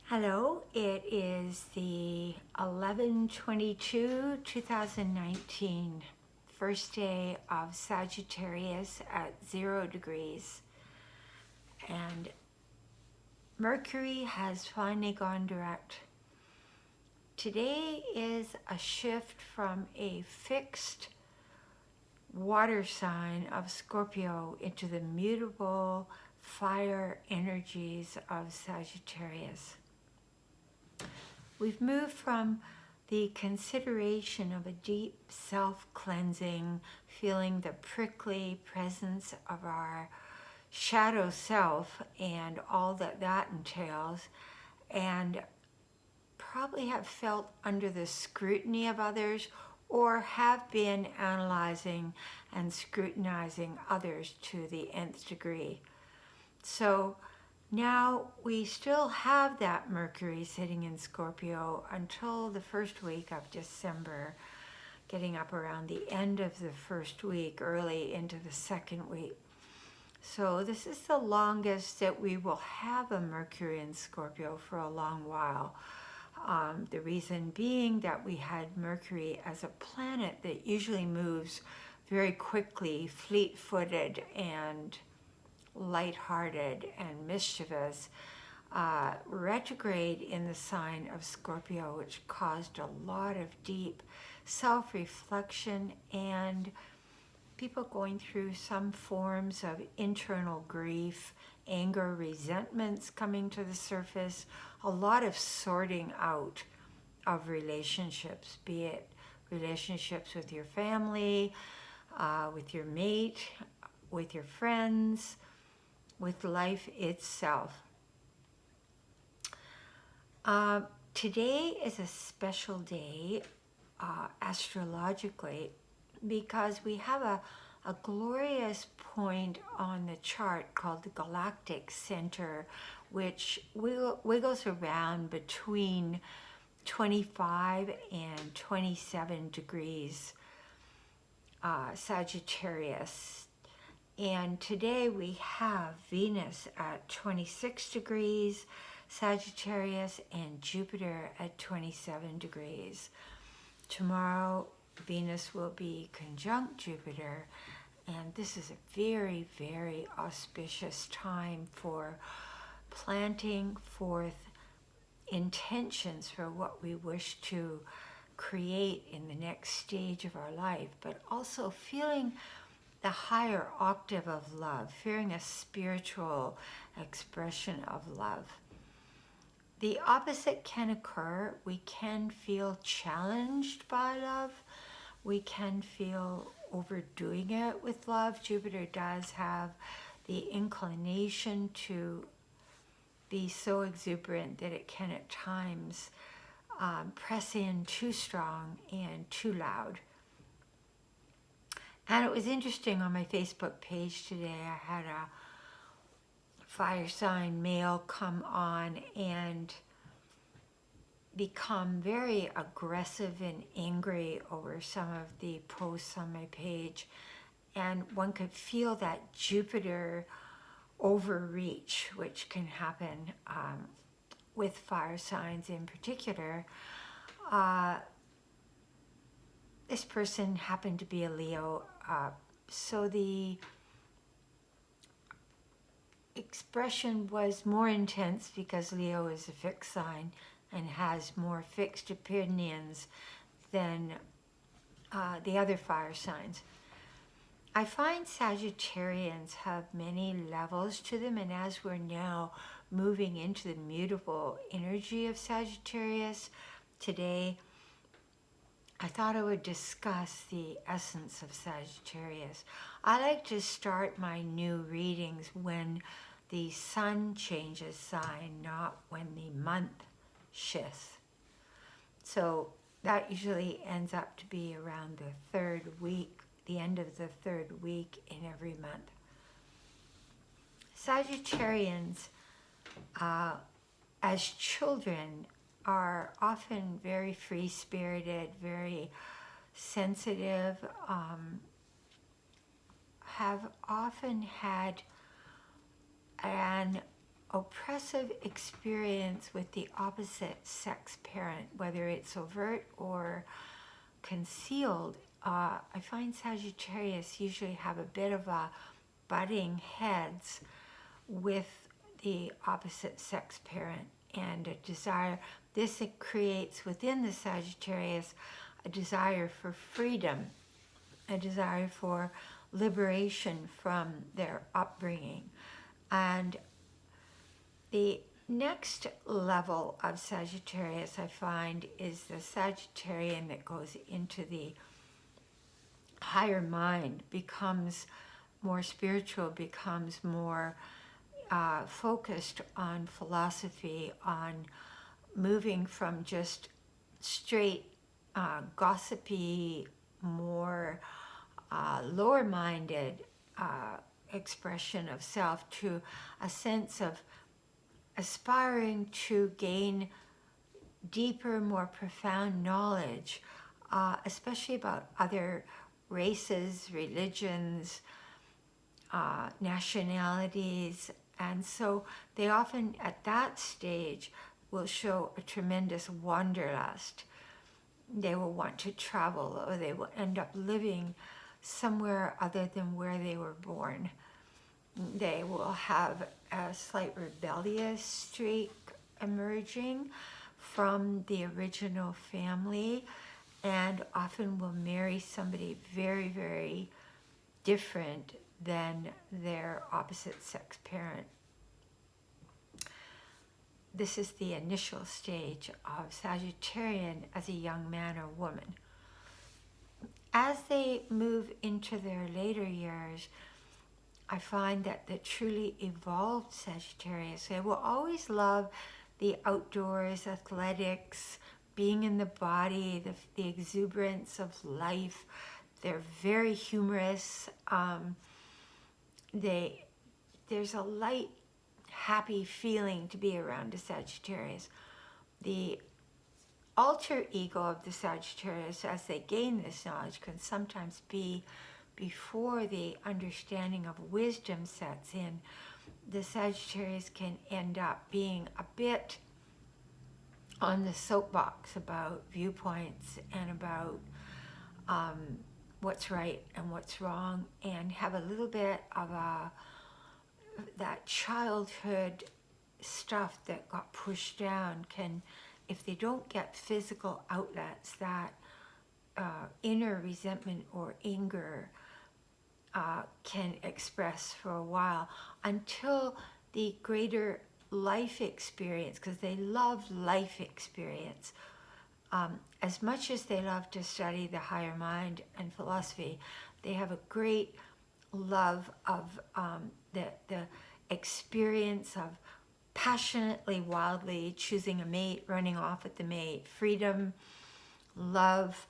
Hello, it is the 11/22/2019, first day of Sagittarius at 0 degrees, and Mercury has finally gone direct. Today is a shift from a fixed water sign of Scorpio into the mutable fire energies of Sagittarius. We've moved from the consideration of a deep self-cleansing, feeling the prickly presence of our shadow self and all that that entails, and probably have felt under the scrutiny of others or have been analyzing and scrutinizing others to the nth degree. So now we still have that Mercury sitting in Scorpio until the first week of December, getting up around the end of the first week, early into the second week. So this is the longest that we will have a Mercury in Scorpio for a long while. The reason being that we had Mercury as a planet that usually moves very quickly, fleet-footed, and lighthearted and mischievous, retrograde in the sign of Scorpio, which caused a lot of deep self-reflection and people going through some forms of internal grief, anger, resentments coming to the surface, a lot of sorting out of relationships, be it relationships with your family, with your mate, with your friends, with life itself. Today is a special day astrologically because we have a glorious point on the chart called the galactic center, which wiggles around between 25 and 27 degrees Sagittarius. And today we have Venus at 26 degrees Sagittarius and Jupiter at 27 degrees. Tomorrow Venus will be conjunct Jupiter, and this is a very, very auspicious time for planting forth intentions for what we wish to create in the next stage of our life, but also feeling the higher octave of love, feeling a spiritual expression of love. The opposite can occur. We can feel challenged by love. We can feel overdoing it with love. Jupiter does have the inclination to be so exuberant that it can at times press in too strong and too loud. And it was interesting, on my Facebook page today, I had a fire sign male come on and become very aggressive and angry over some of the posts on my page. And one could feel that Jupiter overreach, which can happen with fire signs in particular. This person happened to be a Leo, so the expression was more intense because Leo is a fixed sign and has more fixed opinions than the other fire signs. I find Sagittarians have many levels to them, and as we're now moving into the mutable energy of Sagittarius today, I thought I would discuss the essence of Sagittarius. I like to start my new readings when the sun changes sign, not when the month shifts. So that usually ends up to be around the third week, the end of the third week in every month. Sagittarians, as children, are often very free-spirited, very sensitive, have often had an oppressive experience with the opposite sex parent, whether it's overt or concealed. I find Sagittarius usually have a bit of a butting heads with the opposite sex parent and a desire. This it creates within the Sagittarius a desire for freedom, a desire for liberation from their upbringing. And the next level of Sagittarius I find is the Sagittarian that goes into the higher mind, becomes more spiritual, becomes more focused on philosophy, on moving from just straight gossipy, more lower-minded expression of self to a sense of aspiring to gain deeper, more profound knowledge, especially about other races, religions, nationalities. And so they often, at that stage, will show a tremendous wanderlust. They will want to travel, or they will end up living somewhere other than where they were born. They will have a slight rebellious streak emerging from the original family, and often will marry somebody very, very different than their opposite sex parent. This is the initial stage of Sagittarian as a young man or woman. As they move into their later years, I find that the truly evolved Sagittarius, they will always love the outdoors, athletics, being in the body, the exuberance of life. They're very humorous. There's a light, happy feeling to be around a Sagittarius. The alter ego of the Sagittarius, as they gain this knowledge, can sometimes be before the understanding of wisdom sets in. The Sagittarius can end up being a bit on the soapbox about viewpoints and about what's right and what's wrong, and have a little bit of that childhood stuff that got pushed down can, if they don't get physical outlets, that inner resentment or anger can express for a while until the greater life experience, because they love life experience. As much as they love to study the higher mind and philosophy, they have a great love of the experience of passionately, wildly choosing a mate, running off with the mate, freedom, love,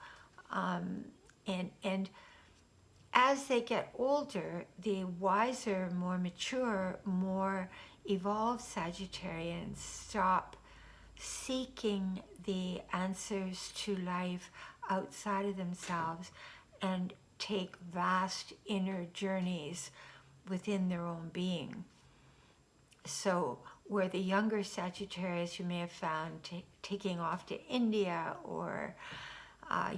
and as they get older, the wiser, more mature, more evolved Sagittarians stop seeking the answers to life outside of themselves and take vast inner journeys within their own being. So where the younger Sagittarius you may have found taking off to India or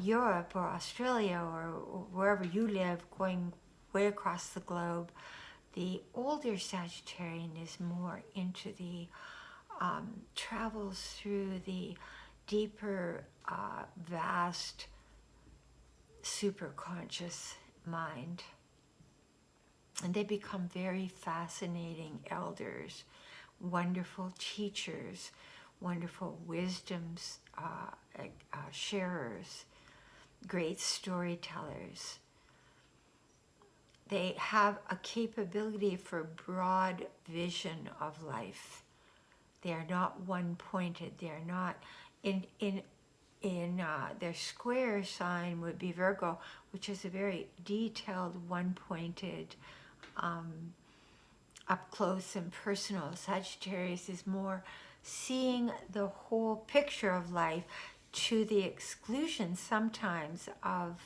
Europe or Australia or wherever you live, going way across the globe, the older Sagittarian is more into the travels through the deeper, vast, superconscious mind. And they become very fascinating elders, wonderful teachers, wonderful wisdoms sharers, great storytellers. They have a capability for broad vision of life. They are not one-pointed. They are not in their square sign would be Virgo, which is a very detailed, one-pointed, up close and personal. Sagittarius is more seeing the whole picture of life to the exclusion sometimes of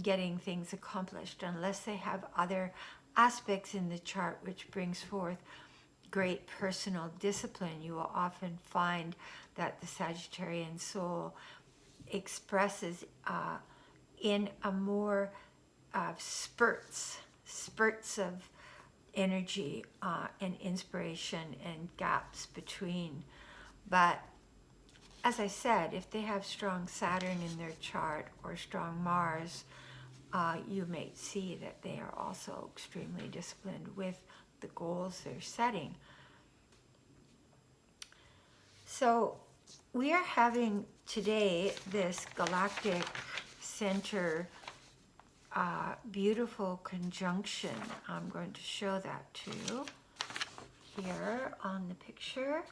getting things accomplished, unless they have other aspects in the chart which brings forth great personal discipline. You will often find that the Sagittarian soul expresses in a more spurts of energy and inspiration and gaps between. But as I said, if they have strong Saturn in their chart or strong Mars, you may see that they are also extremely disciplined with the goals they're setting. So we are having today this galactic center beautiful conjunction. I'm going to show that too here on the picture.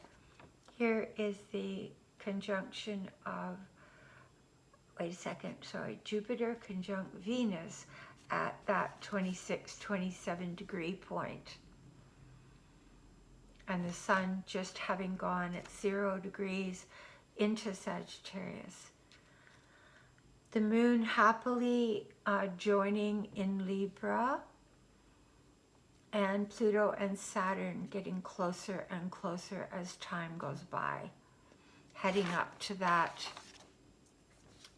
Here is the conjunction of, wait a second, sorry, Jupiter conjunct Venus at that 26, 27 degree point. And the sun just having gone at 0 degrees into Sagittarius. The moon happily joining in Libra, and Pluto and Saturn getting closer and closer as time goes by, heading up to that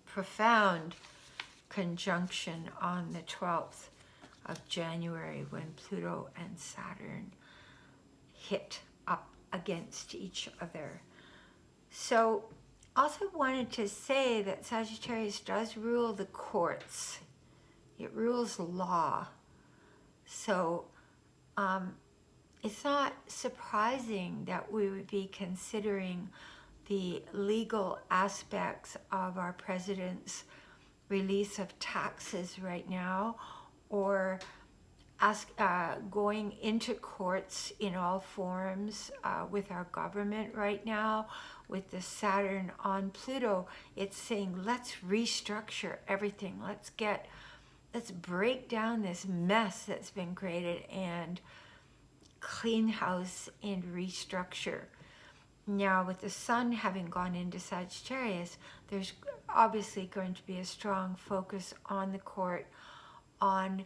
profound conjunction on the 12th of January when Pluto and Saturn hit up against each other. So also wanted to say that Sagittarius does rule the courts. It rules law. So it's not surprising that we would be considering the legal aspects of our president's release of taxes right now, or going into courts in all forms with our government right now. With the Saturn on Pluto, it's saying let's restructure everything. Let's break down this mess that's been created and clean house and restructure. Now, with the sun having gone into Sagittarius, there's obviously going to be a strong focus on the court, on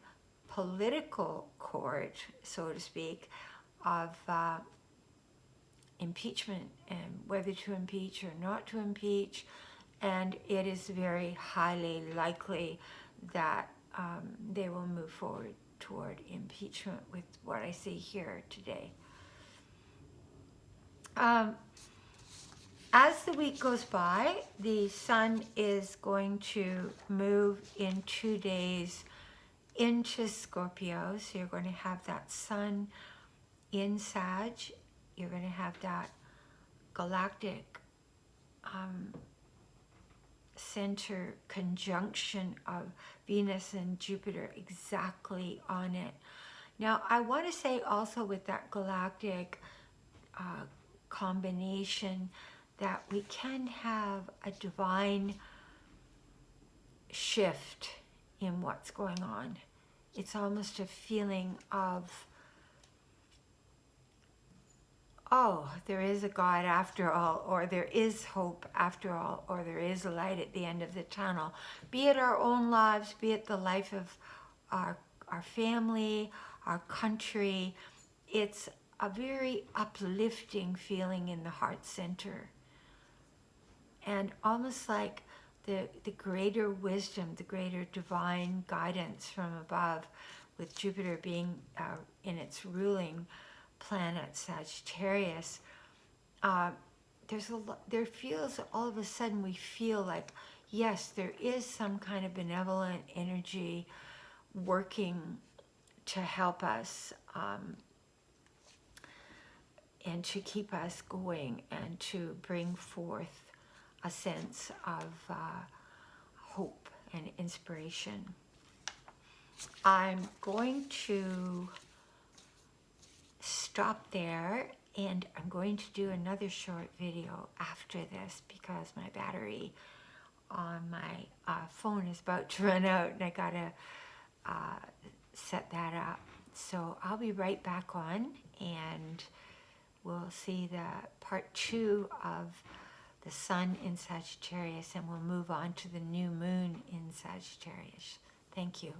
political court, so to speak, of impeachment and whether to impeach or not to impeach. And it is very highly likely that they will move forward toward impeachment with what I see here today. As the week goes by, the sun is going to move in 2 days into Scorpio. So you're going to have that sun in Sag. You're going to have that galactic center conjunction of Venus and Jupiter exactly on it. Now, I want to say also with that galactic combination that we can have a divine shift in what's going on. It's almost a feeling of, oh, there is a God after all, or there is hope after all, or there is a light at the end of the tunnel. Be it our own lives, be it the life of our family, our country. It's a very uplifting feeling in the heart center. And almost like the greater wisdom, the greater divine guidance from above, with Jupiter being in its ruling planet Sagittarius, there feels, all of a sudden we feel like, yes, there is some kind of benevolent energy working to help us and to keep us going and to bring forth a sense of hope and inspiration. I'm going to stop there, and I'm going to do another short video after this because my battery on my phone is about to run out and I gotta set that up. So I'll be right back on, and we'll see the part 2 of the sun in Sagittarius, and we'll move on to the new moon in Sagittarius. Thank you.